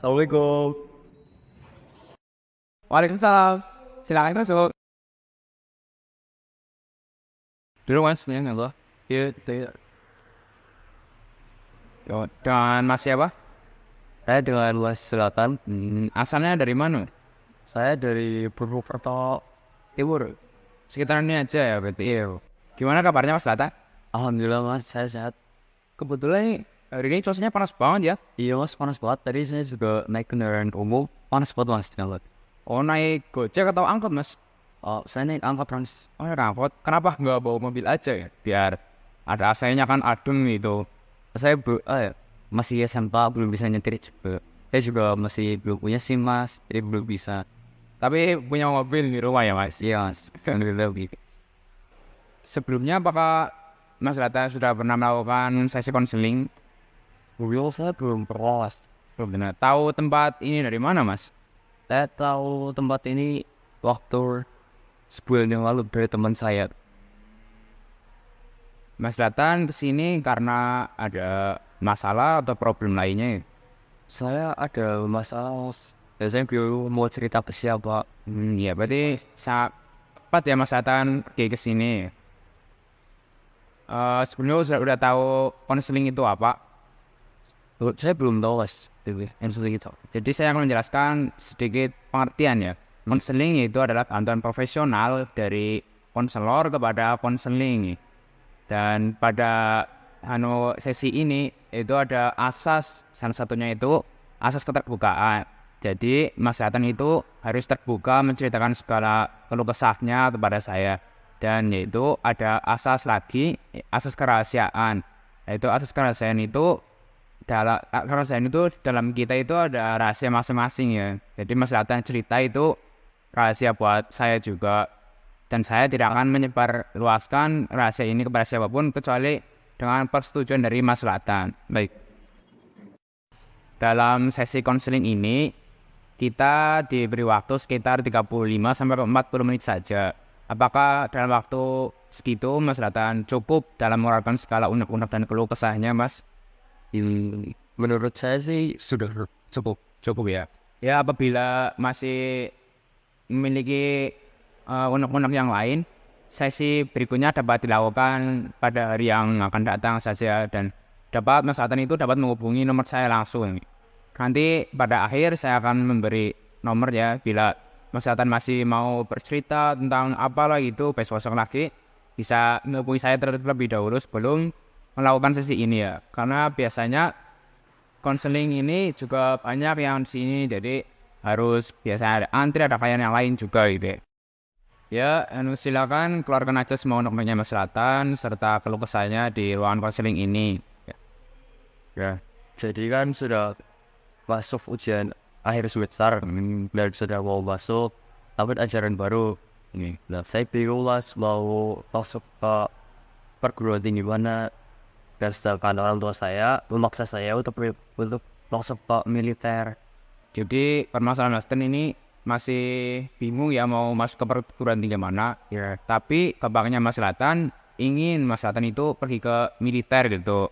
Assalamualaikum. Waalaikumsalam. Silakan masuk. Dulu mas, ya nggak lo? Iya, saya Yo, dengan mas siapa? dengan Luas Selatan. Asalnya dari mana? Saya dari Purwokerto Timur. Sekitaran ini aja ya berarti. Iya. Gimana kabarnya mas Lata? Alhamdulillah Mas, saya sehat. Kebetulan hari ini cuacanya panas banget ya. Iya Mas, panas banget. Tadi saya juga naik kendaraan umum. Panas banget Mas, jalan. Oh naik gojek atau angkot mas? Oh, saya naik angkot Mas. Oh naik angkot. Kenapa nggak bawa mobil aja ya? Biar ada AC-nya kan adem gitu. Saya masih SMK, belum bisa nyetir juga. Saya juga masih belum punya SIM Mas, jadi belum bisa. Tapi punya mobil di rumah ya mas. Iya Mas, alhamdulillah. Sebelumnya apakah mas Lata sudah pernah melakukan sesi konseling? Mobil saya belum pernah Mas. Belum benar. Tahu tempat ini dari mana mas? Saya tahu tempat ini waktu sebulan yang lalu dari teman saya. Mas datang ke sini karena ada masalah atau problem lainnya. Saya ada masalah Mas. Saya belum mau cerita ke siapa. Ya berarti sangat tepat ya Mas datang pergi ke sini. Sebelumnya udah tahu konseling itu apa? Saya belum tahu Mas. Yang seperti itu. Jadi saya akan menjelaskan sedikit pengertian ya. Konseling itu adalah bantuan profesional dari konselor kepada konseling. Dan pada sesi ini itu ada asas, salah satunya itu asas keterbukaan. Jadi Mas Hatan itu harus terbuka menceritakan segala keluh kesahnya kepada saya. Dan yaitu ada asas lagi, asas kerahasiaan. Yaitu asas kerahasiaan itu dalam kita itu ada rahasia masing-masing ya. Jadi Mas Hatan cerita itu rahasia buat saya juga. Dan saya tidak akan menyebar luaskan rahasia ini kepada siapapun kecuali dengan persetujuan dari Mas Latan. Baik. Dalam sesi konseling ini kita diberi waktu sekitar 35-40 menit saja. Apakah dalam waktu segitu Mas Latan cukup dalam menguraikan segala unek-unek dan keluh kesahnya, Mas? Menurut saya sih sudah Cukup ya. Ya apabila masih memiliki unek-unek yang lain, sesi berikutnya dapat dilakukan pada hari yang akan datang saja dan Mas Atan itu dapat menghubungi nomor saya langsung. Nanti pada akhir saya akan memberi nomor ya, bila Mas Atan masih mau bercerita tentang apalah itu besok-besok lagi bisa menghubungi saya terlebih dahulu sebelum melakukan sesi ini ya, karena biasanya konseling ini juga banyak yang di sini, jadi harus biasa ada antri, ada klien yang lain juga gitu ya. Ya, silakan keluarkan aja semua unek-uneknya Mas Selatan serta keluh kesahnya di ruangan konseling ini. ya. Jadi kan sudah masuk ujian akhir semester dan sudah mau masuk tahun ajaran baru ini. Nah, saya bingung Mas mau masuk ke perguruan tinggi mana. Dan sedangkan orang tua saya memaksa saya untuk masuk ke militer. Jadi permasalahan Mas Selatan ini masih bingung ya mau masuk ke perguruan tinggi mana. Ya, tapi kebaknya Mas Selatan ingin Mas Selatan itu pergi ke militer gitu.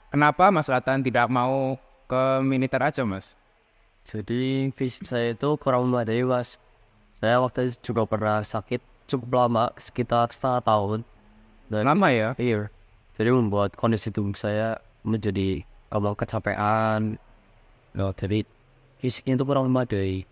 Kenapa Mas Selatan tidak mau ke militer aja, Mas? Jadi fisik saya itu kurang memadai Mas. Saya waktu itu juga pernah sakit cukup lama, sekitar setengah tahun. Dan Lama ya? iya, jadi membuat kondisi tubuh saya menjadi kecapean. Nah, jadi fisiknya itu kurang memadai.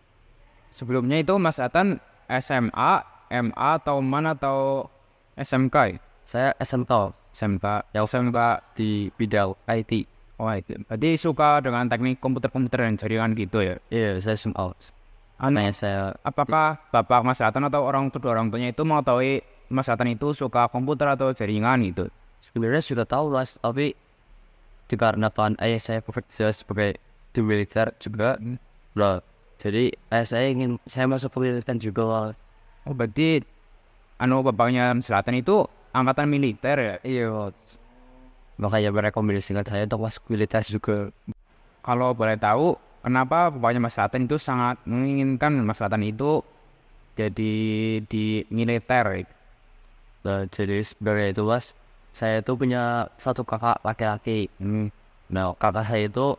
Sebelumnya itu Mas Selatan SMA, MA atau mana atau SMK ya? Saya SMK SMK, yang SMK. di bidang IT. Oh, itu. Berarti suka dengan teknik komputer-komputer dan jaringan gitu ya? Iya, saya SMK. Anu, Nah, saya apakah Bapak Mas Selatan atau orang tuanya itu mengetahui Mas Selatan itu suka komputer atau jaringan gitu? sebenarnya sudah tahu Mas, tapi dikarenakan ayah saya bekerja sebagai di militer juga. Nah, jadi ayah saya masuk ke militer juga Mas. Oh, berarti bapaknya Mas Selatan itu angkatan militer ya? Iya Mas. Makanya merekomendasikan saya untuk masuk militer juga. Kalau boleh tahu, kenapa bapaknya Mas Selatan itu sangat menginginkan Mas Selatan itu jadi di militer? Nah, jadi sebenarnya itu Mas, saya itu punya satu kakak laki-laki. Nah, kakak saya itu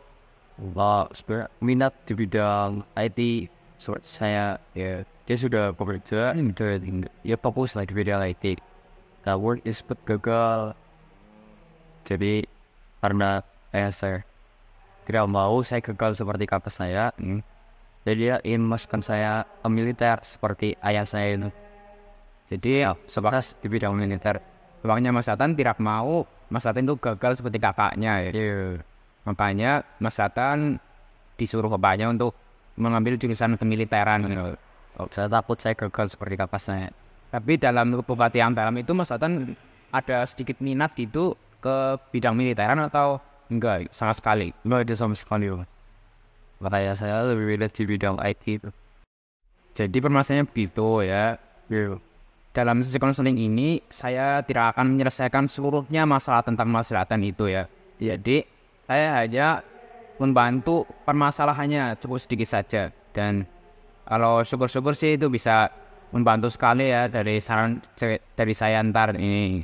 sebenarnya minat di bidang IT seperti saya ya, dia sudah bekerja dan ya fokus lah di bidang IT. Nah, work is gagal. Jadi karena saya tidak mau saya gagal seperti kakak saya, jadi dia ingin memasukkan saya ke militer seperti ayah saya itu. Jadi Sukses di bidang militer. sebabnya Mas Satan tidak mau Mas Satan itu gagal seperti kakaknya ya. Iya. Makanya Mas Satan disuruh bapaknya untuk mengambil jurusan kemiliteran gitu. Saya takut saya gagal seperti kakak saya. Tapi dalam bupati yang dalam itu Mas Satan ada sedikit minat gitu ke bidang militeran atau enggak sama sekali? Nggak ada sama sekali, Mas. Makanya saya lebih minat di bidang IT itu. Jadi permasalahannya begitu ya. Iya. Dalam sesi konseling ini saya tidak akan menyelesaikan seluruhnya masalah tentang masalahatan itu ya. Jadi saya hanya membantu permasalahannya cukup sedikit saja. Dan kalau syukur-syukur sih itu bisa membantu sekali ya dari saran dari saya ntar ini.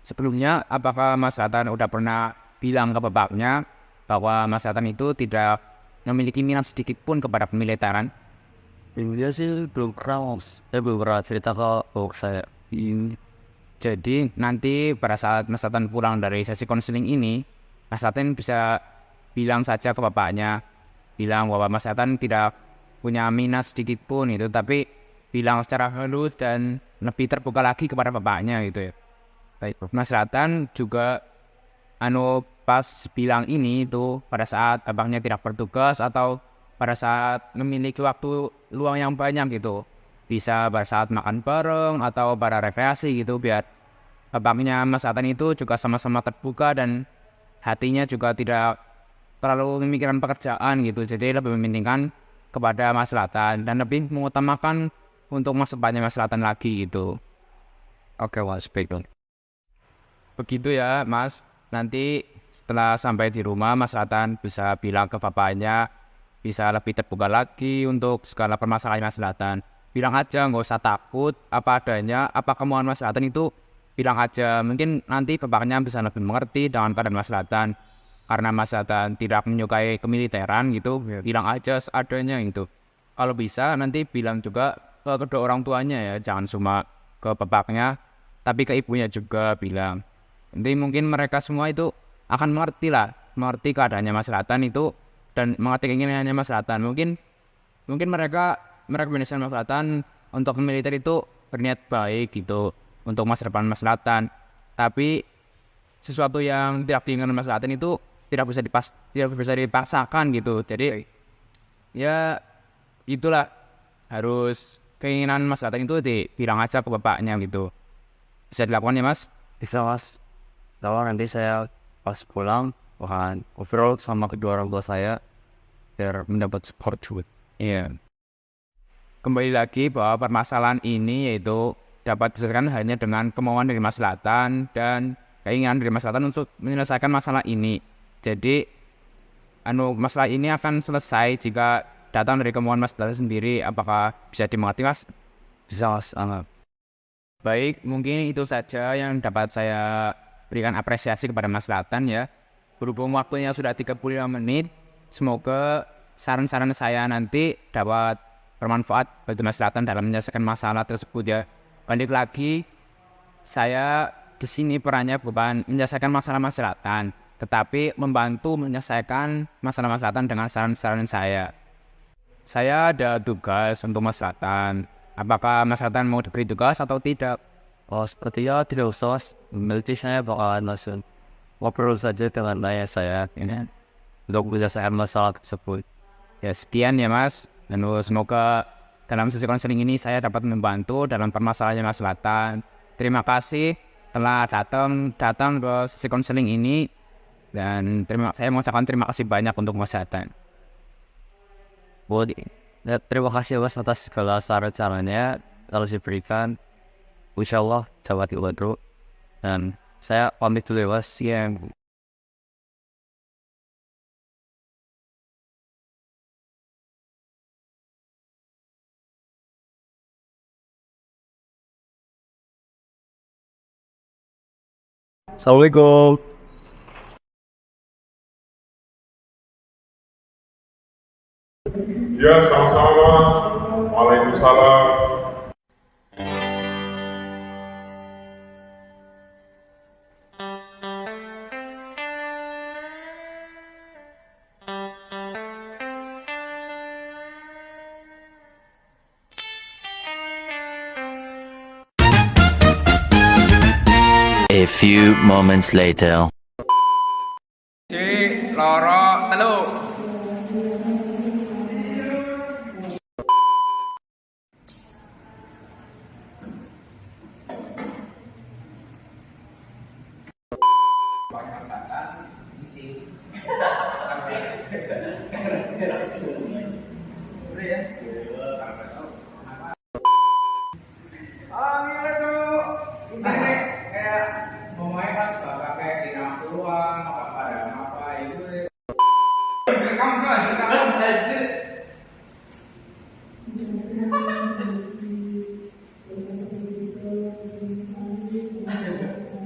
Sebelumnya apakah Mas Hatan udah pernah bilang ke bapaknya bahwa Mas Hatan itu tidak memiliki minat sedikit pun kepada pemiliteran? Dia sih belum pernah, Mas. Saya belum pernah cerita ke bokap saya. Jadi nanti pada saat Mas Hatan pulang dari sesi konseling ini, Mas Hatan bisa bilang saja ke bapaknya, bilang bahwa Mas Hatan tidak punya minat sedikit pun itu, tapi bilang secara halus dan lebih terbuka lagi kepada bapaknya gitu ya. Baik, Mas Hatan juga pas bilang ini itu pada saat abangnya tidak bertugas atau pada saat memiliki waktu luang yang banyak gitu, bisa pada saat makan bareng atau pada rekreasi gitu, biar abangnya Mas Atan itu juga sama-sama terbuka dan hatinya juga tidak terlalu memikirkan pekerjaan gitu, jadi lebih mementingkan kepada Mas Selatan dan lebih mengutamakan untuk masa depannya Mas Selatan lagi gitu. Oke, Mas. Baik. Begitu ya Mas, nanti setelah sampai di rumah Mas Selatan bisa bilang ke bapaknya, bisa lebih terbuka lagi untuk segala permasalahan Mas Selatan. Bilang aja, nggak usah takut, apa adanya, apa kemauan Mas Selatan itu bilang aja. Mungkin nanti bapaknya bisa lebih mengerti dengan keadaan Mas Selatan. Karena Mas Selatan tidak menyukai kemiliteran gitu, bilang aja seadanya itu. Kalau bisa nanti bilang juga ke kedua orang tuanya ya, jangan cuma ke bapaknya, tapi ke ibunya juga bilang. Nanti mungkin mereka semua itu akan mengerti lah, mengerti keadaannya Mas Selatan itu dan mengerti keinginannya Mas Selatan. Mungkin mereka merekomendasikan Mas Selatan untuk militer itu berniat baik gitu untuk masa depan Mas Selatan. Tapi sesuatu yang tidak diinginkan Mas Selatan itu tidak bisa dipaksakan gitu. Jadi ya itulah, harus keinginan Mas Selatan itu dibilang aja ke bapaknya gitu. Bisa dilakukan ya Mas? Bisa, Mas. Lalu nanti saya pas pulang akan ngobrol sama kedua orang tua saya biar mendapat support juga. Iya. Kembali lagi bahwa permasalahan ini yaitu dapat diselesaikan hanya dengan kemauan dari Mas Selatan dan keinginan dari Mas Selatan untuk menyelesaikan masalah ini. Jadi masalah ini akan selesai jika datang dari kemauan Mas Selatan sendiri. Apakah bisa dimengerti Mas? Bisa, Mas. Baik, mungkin itu saja yang dapat saya berikan apresiasi kepada Mas Selatan ya. Berhubung waktunya sudah 35 menit, semoga saran-saran saya nanti dapat bermanfaat bagi Mas Selatan dalam menyelesaikan masalah tersebut ya. Balik lagi, saya di sini perannya bukan menyelesaikan masalah Mas Selatan, tetapi membantu menyelesaikan masalah Mas Selatan dengan saran-saran saya. Saya ada tugas untuk Mas Selatan. Apakah Mas Selatan mau diberi tugas atau tidak? Oh, sepertinya tidak usah, Mas. Nanti saya bakalan langsung ngobrol saja dengan ayah saya ini untuk menyelesaikan masalah tersebut. Ya sekian ya Mas. Dan semoga dalam sesi konseling ini saya dapat membantu dalam permasalahan Mas Selatan. Terima kasih telah datang ke sesi konseling ini dan saya mengucapkan terima kasih banyak untuk Mas Selatan. Terima kasih, Mas, atas segala saran-sarannya kalau diberikan. Insya Allah dapat dibantu. Dan saya pamit dulu ya, Mas. Assalamualaikum. Ya, sama-sama Mas. Waalaikumsalam. A few moments later. Cik, loro, telu. Kayak ngomongnya pas bapak kayak di nama peluang, apa ada apa itu. Kamu coba, kamu belajar.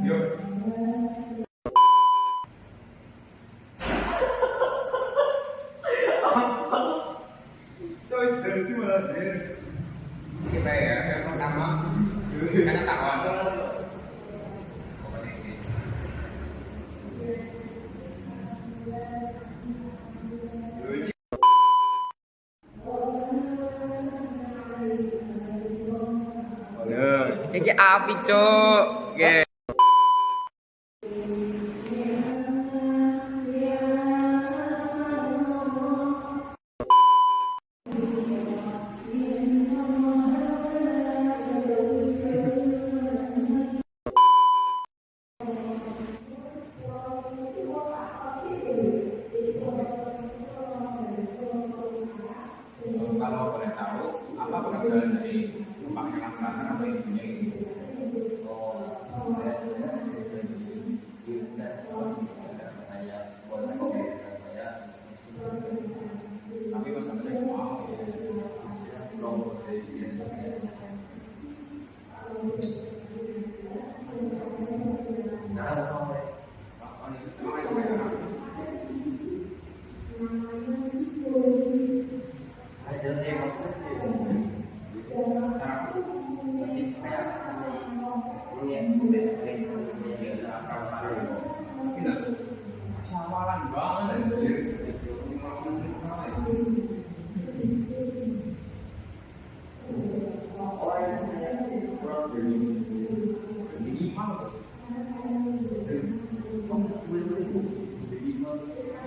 Yuk. Kita ya, yang pertama, kan tahuan. Iki api cuk. Nggih. Kalau boleh tahu, apa pekerjaan dari Bapaknya Mas Rata apa yang punya ini? Tapi Mas Rata yang mau. Sawalan banget anjir.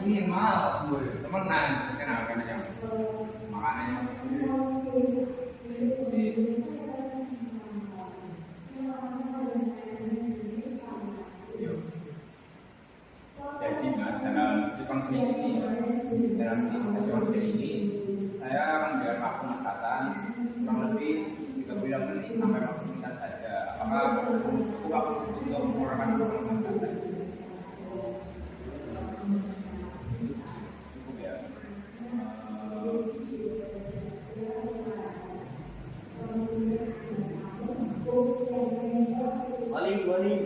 Ini mal semua temenan kenapa aja makanya jadi mas dalam konseling ini dalam konseling ini saya akan memberikan waktu Mas Tatan kurang lebih 30 menit sampai 40 menit saja. Apakah cukup waktu untuk mengeluarkan waktu Mas Tatan? Cukup ya. Paling.